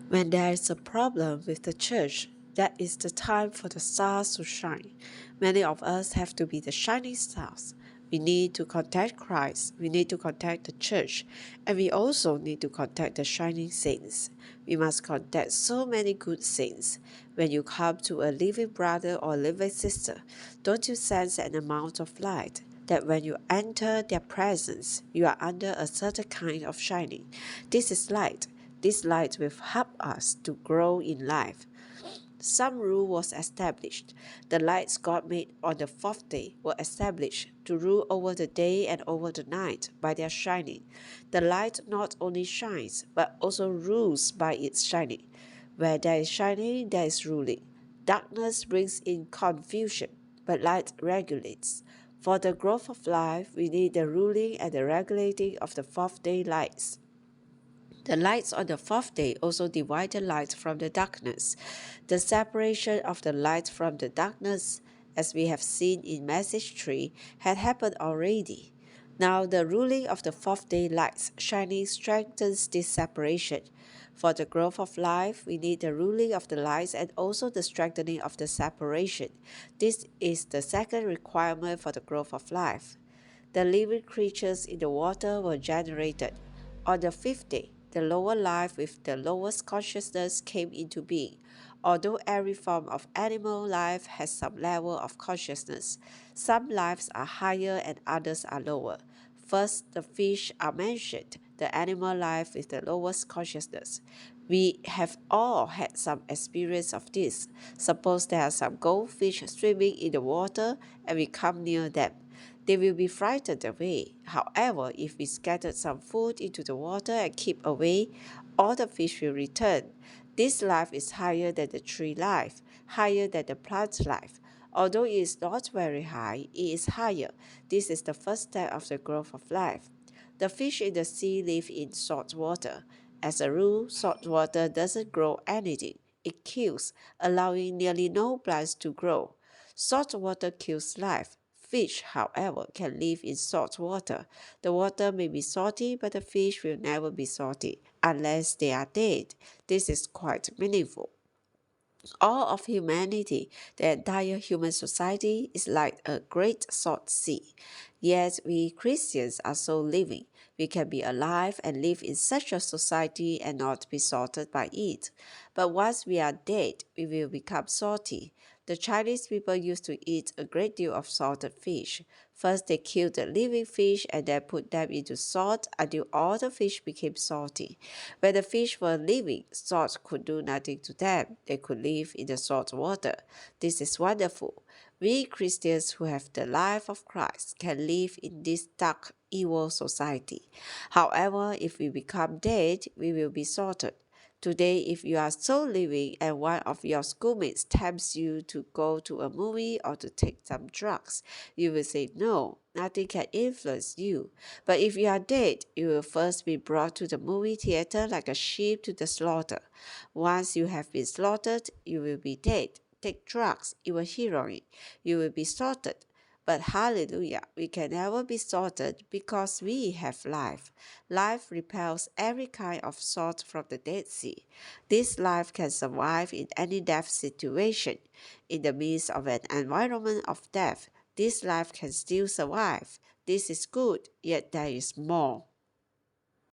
When there is a problem with the church, that is the time for the stars to shine. Many of us have to be the shining stars. We need to contact Christ, we need to contact the church, and we also need to contact the shining saints. We must contact so many good saints. When you come to a living brother or living sister, don't you sense an amount of light? That when you enter their presence, you are under a certain kind of shining. This is light. This light will help us to grow in life. Some rule was established. The lights God made on the fourth day were established to rule over the day and over the night by their shining. The light not only shines, but also rules by its shining. Where there is shining, there is ruling. Darkness brings in confusion, but light regulates. For the growth of life, we need the ruling and the regulating of the fourth day lights. The lights on the fourth day also divide the light from the darkness. The separation of the light from the darkness, as we have seen in message 3, had happened already. Now the ruling of the fourth day lights shining strengthens this separation. For the growth of life, we need the ruling of the lights and also the strengthening of the separation. This is the second requirement for the growth of life. The living creatures in the water were generated. On the fifth day, the lower life with the lowest consciousness came into being. Although every form of animal life has some level of consciousness, some lives are higher and others are lower. First, the fish are mentioned, the animal life with the lowest consciousness. We have all had some experience of this. Suppose there are some goldfish swimming in the water and we come near them. They will be frightened away. However, if we scatter some food into the water and keep away, all the fish will return. This life is higher than the tree life, higher than the plant life. Although it is not very high, it is higher. This is the first step of the growth of life. The fish in the sea live in salt water. As a rule, salt water doesn't grow anything. It kills, allowing nearly no plants to grow. Salt water kills life. Fish, however, can live in salt water. The water may be salty, but the fish will never be salty unless they are dead. This is quite meaningful. All of humanity, the entire human society, is like a great salt sea. Yet we Christians are so living. We can be alive and live in such a society and not be salted by it. But once we are dead, we will become salty. The Chinese people used to eat a great deal of salted fish. First, they killed the living fish and then put them into salt until all the fish became salty. When the fish were living, salt could do nothing to them. They could live in the salt water. This is wonderful. We Christians who have the life of Christ can live in this dark, evil society. However, if we become dead, we will be salted. Today, if you are so living and one of your schoolmates tempts you to go to a movie or to take some drugs, you will say no, nothing can influence you. But if you are dead, you will first be brought to the movie theater like a sheep to the slaughter. Once you have been slaughtered, you will be dead. Take drugs, even heroin, you will be slaughtered. But hallelujah, we can never be salted because we have life. Life repels every kind of salt from the Dead Sea. This life can survive in any death situation. In the midst of an environment of death, this life can still survive. This is good, yet there is more.